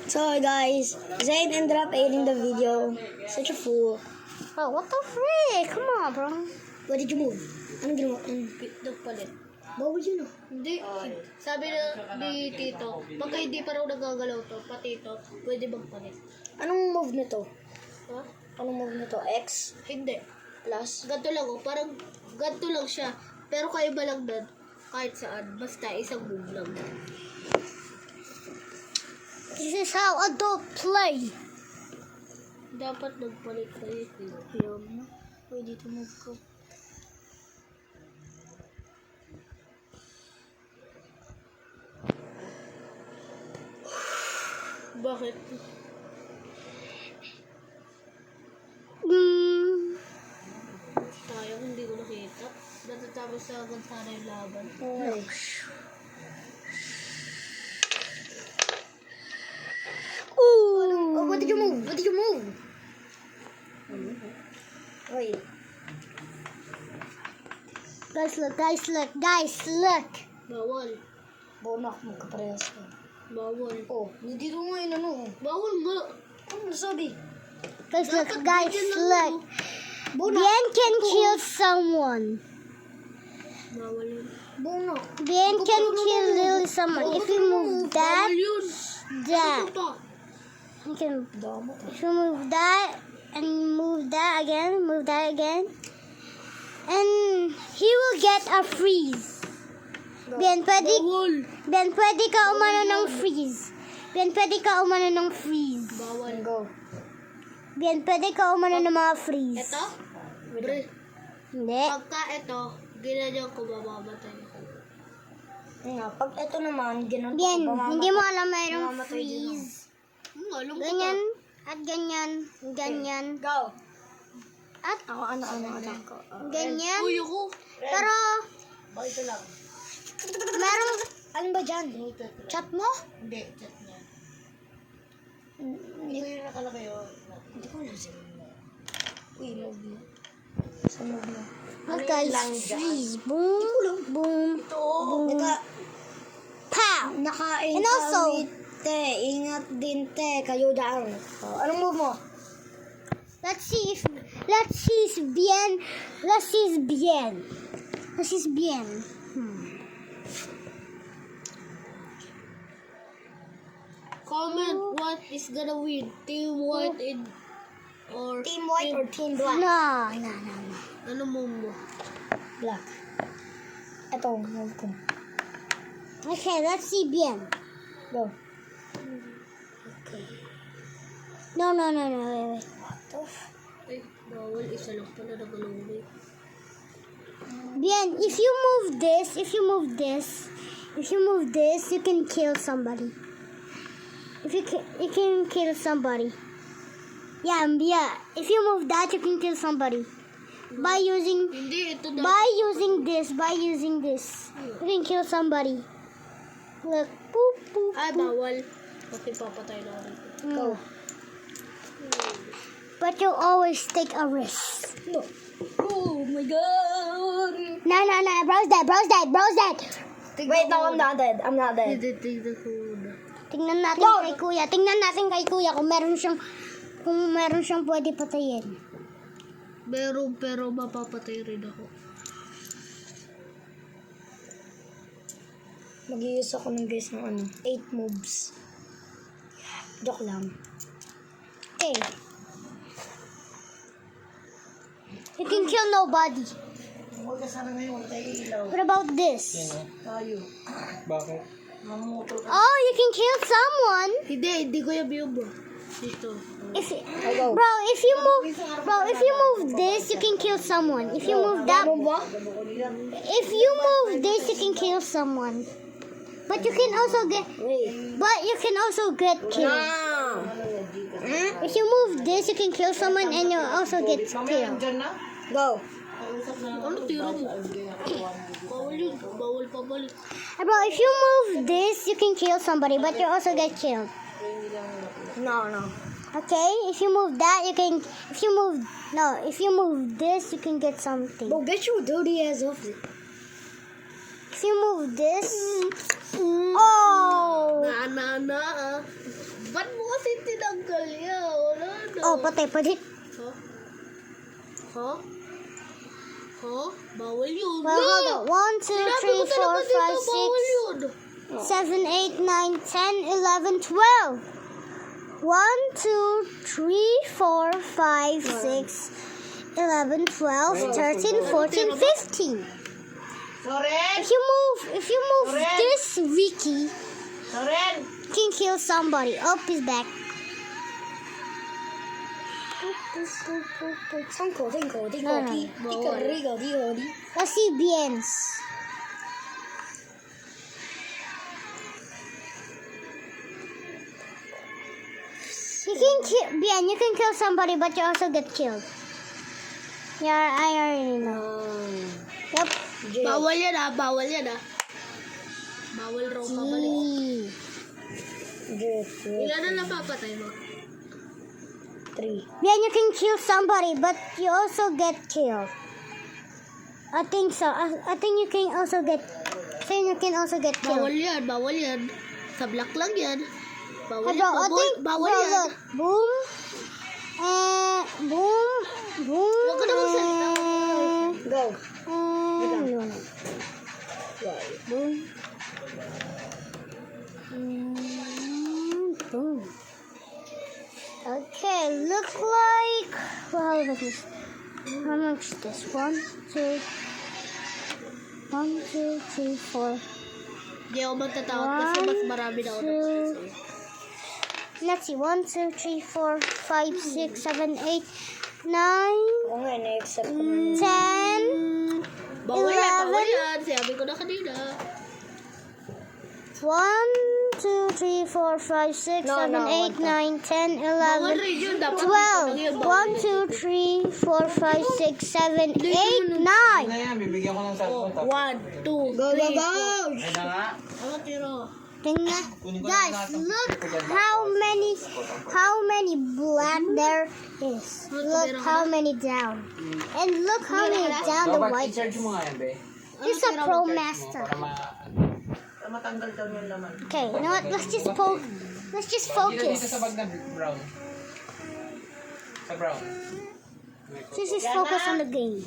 So guys, Zayn ended up editing the video. Such a fool. Oh, what the frick? Come on, bro. Why did you move? Anong ginawa? Nagpalit. Bawal yun ah. Hindi. Sabi ni Tito, pagka hindi pa raw nagagalaw to, pati ito, pwede magpalit. Anong move nito? Ha? Anong move nito? X Hindi. plus? Ganto lang oh, parang ganto lang siya. Pero kaiba lang doon, kahit saan, basta isang move lang. This is how adult play. Dapat nagpalit kayo. Ayaw mo. Pwede ito move ko. Bakit? Sayang, hindi ko nakita. Natatapos sa agad sana yung laban. Okay. Ooh. Oh, what did you move? What did you move? Wait. Guys, look, guys, look, guys, look. Bawal. Bonak, magkaparehas ko. Bawal. Oh, hindi ko nga inano. Bawal nga. Ano nasabi? Guys, look, guys, look. Bonak. Bien can kill someone. Bawal yun. Bonak. Bien can kill literally someone. If you move that, Bawal yun. that. Ito pa. You can, Damot. if you move that, and move that again, and he will get a freeze. Bien, Bawal. pwede ka umano ng freeze. Bien, pwede ka umano ng freeze. Bawal. Go. Bien, pwede ka umano ng mga freeze. Ito? Bre. Hindi. Pagka ito, ginanyan ko mamamatay. Nga, pag ito naman, ganun Bien, ako, hindi mo alam mayroong mamamatay din ako. freeze. Alam ko Ganyan, at ganyan, ganyan, Go. at Ako, ano ko. ganyan. Kuya ko. Pero, Oh, ito lang. merong, Alin ba dyan? chat mo? Hindi, chat niya. Hindi ko yung nakalagay. Hindi ko alam sa'yo. Uy, move mo. Sa move mo. Look guys, freeze. Boom, boom, boom. Pow! Nakain And also- kami, te. Ingat din, te. Kayo daan. Oh, anong move mo? Let's see if bien. Comment what is gonna win. Team White or Team white or team black? No. ano mo? Black. Ito, move ko. Okay, let's see bien. Go. No, wait. What the f... Ay, bawal. Isa lang pala nagalawin. Bien, if you move this, you can kill somebody. You can kill somebody. Yeah. If you move that, you can kill somebody. By using Hindi, ito na. by using this, you can kill somebody. Look, boop, boop. Ay, bawal. Kasi papatay na rin. Go. But you always take a risk. No. Oh my god. No, bro's dead. Wait, no, I'm not dead. I'm not dead. Tignan ko muna. Tingnan natin kay kuya kung meron siyang pwede patayin. Pero mapapatay rin ako. Mag-i-use ako ng guys ng 8 moves. Joke lang. Okay. You can kill nobody. Huwag ka sana ngayon, wala tayo ilaw. What about this? Tayo. Bakit? Mamoto. Oh, you can kill someone. Hindi ko yung view mo. Dito. Bro, if you move this, you can kill someone. If you move that, if you move this, you can kill someone. But you can also get killed. If you move this, you can kill someone and you also get killed. Go. Ano tiro mo? Bawal yun. Bawal pabalik. Bro, if you move this, you can kill somebody, but you also get killed. No. Okay? If you move that, you can. If you move this, you can get something. Bro, get your dirty ass off it. If you move this, oh, Na. Ba't mo kasi tinanggal yan? Wala na. Oh, patay pa din. Ha? Ha? Ha? Bawal yun. Well, hold on. 1, 2, Sinabi ko 3, talaga 4, dito, bawal 5, yun. 6, 7, 8, 9, 10, 11, 12. 1, 2, 3, 4, 5, 6, 11, 12, 13, 14, 15. Soren! If you move this Ricky, Soren! you can kill somebody. Oh, he's back. 3個4個啲No, no. 啲個呢個啲個啲。 Let's see Biens. You can kill Bien. You can kill somebody, but you also get killed. Yeah, I already know. Yep. Bawal yan ah, bawal yan ah. Bawal raw pabalik. Ilan na napapatay mo? 3. Bien, you can kill somebody, but you also get killed. I think so. I think you can also get. You can also get Bawal killed. yan, bawal yan. Sa black lang yan. Bawal Hey, yan, bro, I think, bawal bro, yan. look. Boom. Boom. Boom. Huwag ka na magsalita. Go. Boom. Boom. Okay, look like. Well, how much is this? How much is this? 1, 2, 3, 4. Hindi ako magtatawag kasi mas marami na ako Two. napapansin. Let's see. 1, 2, 3, 4, 5, 6, 7, 8, 9, Oo nga, na-accept ko na. 10. Bawal yan, 11. bawal yan. Sabi ko na kanina. 1, 2, 3, 4, 5, 6, No, 7, no, 8, 9, 10, Bawal 11, rin yun. Dapat dito lang yun. 12. Bawal 1, 2, 3, 4, 5, 6, 7, 8, 9. Na yan, bibigyan ko ng cellphone. Oh, 1, 2, 3, Go, go, go! Ay na nga. Ano tiro? Tingnan. Kunin ko Guys, na lahat ng- look how many black there is. Look how many down. And look how many down the Dapat white i-charge is. mo nga yan, be. He's a pro Charge mo master. para matanggal daw yung laman. Okay, you know what? Let's just focus. Dito sa focus. bag na brown. Sa brown. Let's just focus on the game.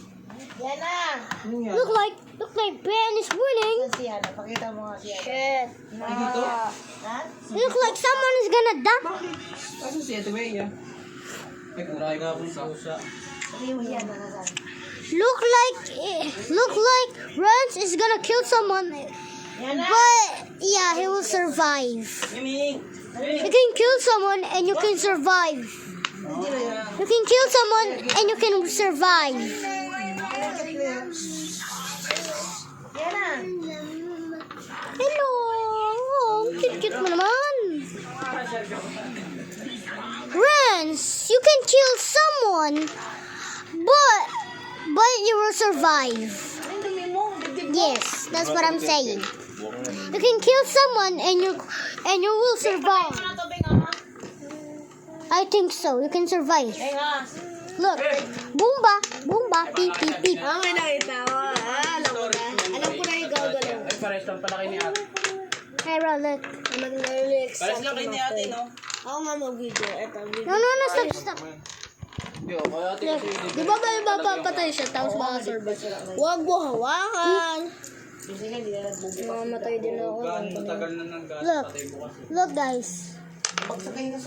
Yan na! Ano yan? Look like Ben is winning. Si Ana, pakita mo nga si Ana. Shit. Ay, dito? Look like someone is gonna die. Kaso si Ate Way, ah. Ay, kuray nga po sa usa. Look like Rance is gonna kill someone. But yeah, he will survive. You can kill someone and you can survive. You can kill someone and you can survive. Hello. Oh, cute mo naman. Rance, you can kill someone, but you will survive. Yes, that's what I'm saying. You can kill someone and you will survive. I think so. You can survive. Look, boomba, boomba, beep, beep, beep. Ah, may nakita ko. Alam ko na. Alam ko na yung gagalaw. Ay, pares lang pala kayo ni Ate. Hey, bro, look. Pares lang kayo ni Ate, no? Ako nga mag-video. Eto, video. No, stop, stop. Hindi, oh, kaya Ate kasi hindi. Di ba ba mapapatay siya tapos makasurvive? Huwag mo hawakan. Mamatay din ako. Gaano tagal na nang gaano Look. patay bukas. Look, guys.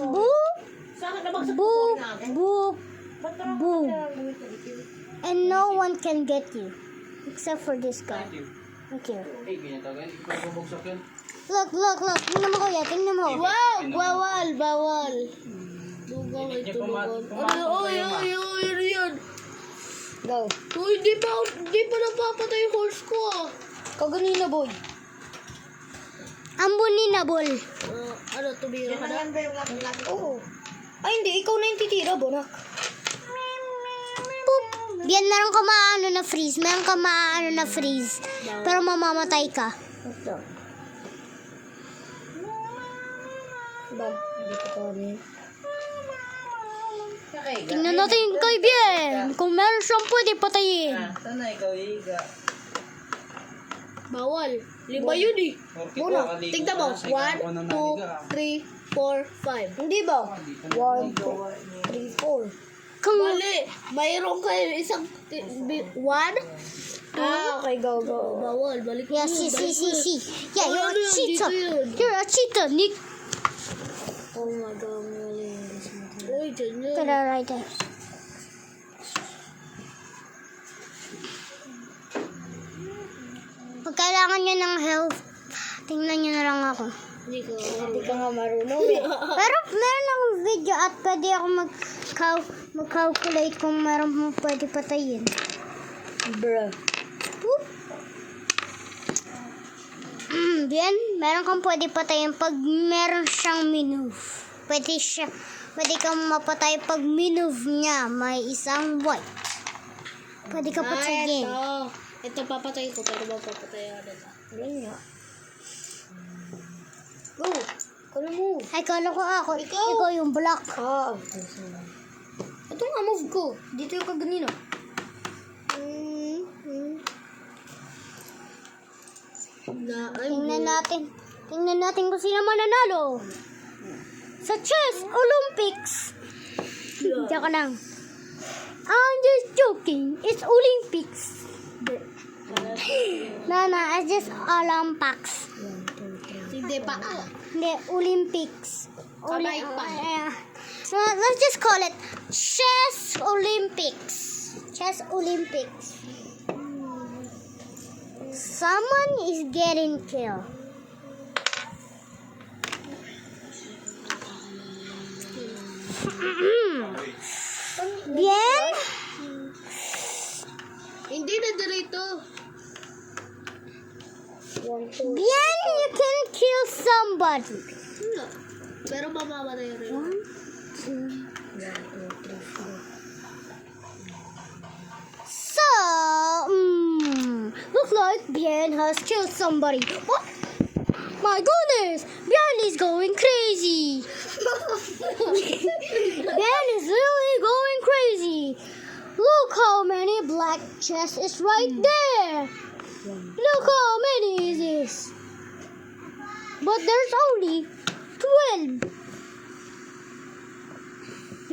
Boop, boop, boop, boop. And no one can get you. Except for this guy. Look here. Eh, ganyan tagal. Hindi ko bubuksak yun. Look. Tingnan mo, kuya. Tingnan mo. Wow! Bawal. Lugaw ay Hindi tulugan. pumasok Oy, yan. Go. Uy, di pa napapatay yung horse ko ah. Kaganina, boy. Unbelievable. Ano, tumira ka na? Oo. Ay, hindi. Ikaw na yung titira, bonak. Boop. Yan, meron ka maano na freeze. Meron ka maano na freeze. Pero mamamatay ka. Ito. Bag. Hindi ko to rin. Tingnan natin kay Bien. Kung meron siyang pwede patayin. Sana ikaw, Iga. Bawal. 5 yun eh. Muna. Tignan mo. 1, 2, 3, 4, 5. Hindi ba? 1, 2, 3, 4. Mali. Mayroon kayo isang 1. Okay, go. Bawal. Balik mo Yeah, yun. see. Yeah, you're a Ano yun? cheater. Dito yun. You're a cheater, Nick. Oh my God, mali. Uy, dyan yun. Put that right there. Pag kailangan nyo ng help, tingnan nyo na lang ako. Hindi ko. Hindi ka nga marunong eh. Pero meron akong video at pwede ako mag-calculate kung meron mo pwede patayin. Bruh. Whoop. Bien, meron kang pwede patayin pag meron siyang minove. Pwede kang mapatay pag minove niya may isang white. Pwede ka patayin. Ito papatay ko pero mapapatay ako nila. Ganyan nga. Go. Kala mo. Ay, kala ko ako. Ikaw yung black. Ah. Ito nga move ko. Dito yung kaganina. Tingnan natin kung sino mananalo. Sa Chess Olympics. Diyan ka lang. I'm just joking. It's Olympics. Nana, it's just Olympics. Hindi pa. Hindi, Olympics. Kamay pa. So, let's just call it Chess Olympics. Chess Olympics. Someone is getting killed. Bien? Hindi na dirito. 1, 2. Bien, you can kill somebody. Wala. Pero mamamatay rin. 1, 2, 3, 4. So, looks like Bien has killed somebody. What? My goodness, Bien is going crazy. Bien is really going crazy. Look how many black chests is right there. Look how many is this. But there's only 12.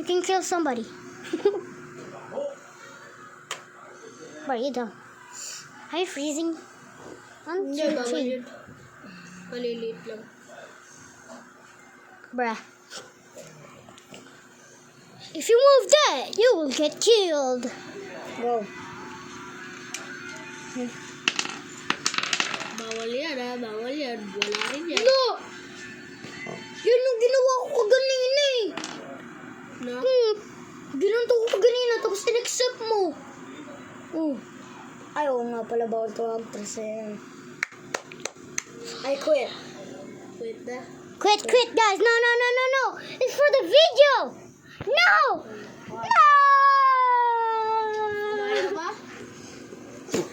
You can kill somebody. Where are you though? Are you freezing? 1, Hindi, 2, bawal 3. yun. Maliliit lang. Bruh. If you move that, you will get killed. Go. Bawal yan ha. Bawal yan. Wala rin yan. No! Yun yung ginawa ko kaganina eh. No? Ginanto ko kaganina tapos in-accept mo. Oh. Ay, oo nga pala. Bawal to ang yan. I quit. Wait na. Quit, guys. No. It's for the video. No! No! Kaya ba?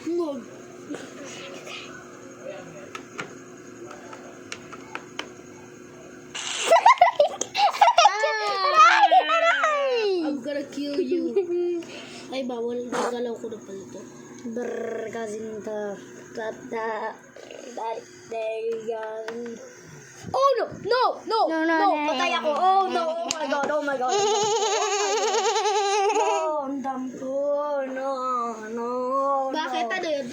No. I'm gonna kill you. Ay, bawal. Gagalaw ko na pala ito. Brrr, cousin ta. Oh no! No. Patay ako. Oh no! Oh my god. No, ang dam ko. No. Bakit? Ano yun?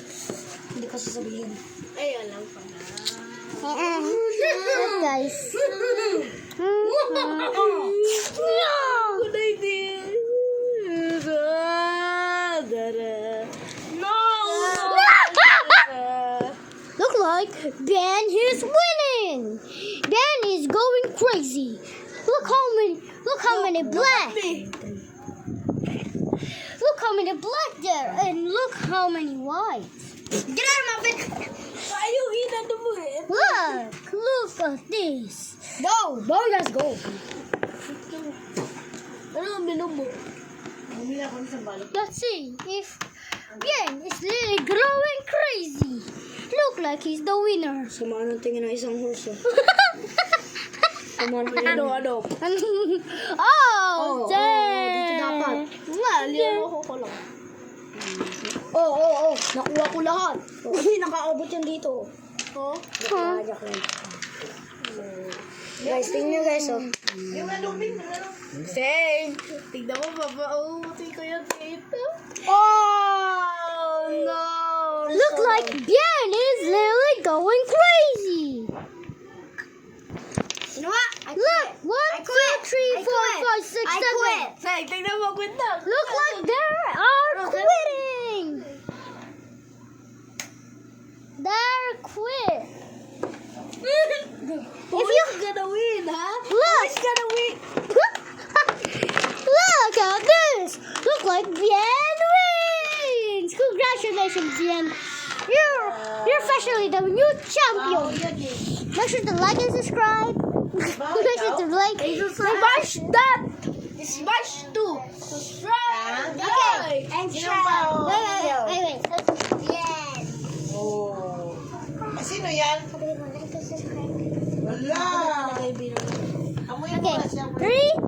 Hindi ko sasabihin. Ay, alam pa na. Wait, guys. Good idea. Look like Ben is winning. Ben is going crazy. Look how many black. Look how many black there, and look how many white. Get out of my bed! Ayaw, hinado mo eh. Look at this. Go! Let's go! Ano ang binubo? Bumila ko sa balik. Let's see if Ben is really growing crazy. Look like he's the winner. Sama ng tingin ng isang horse. Sama ng Ano? Oh, dang. dito dapat. Nga, liyan ko lang. Oh. Nakuha ko lahat. Uy, nakaabot yan dito. Oh? Joke lang. Guys, tingnan nyo guys, oh. Same. Tignan mo, babauti ko yung tito. Oh, no. Look like Bien is literally going crazy. You know what? Look, 1, 2, 3, 4, 5, 6, 7. Say, tignan mo, kwenta. Look like they are quitting. They're quit. If you gonna win, ha? look, Gonna win. look at this. Look like Bien wins. Congratulations, Bien. You're officially the new champion. Make sure to like and subscribe. Make sure to like and Smash that! Smash to! Subscribe! Okay, and share. Wait. Yes. Oh. Sino yan? Wala. Amoy mo Okay, na siya. 3,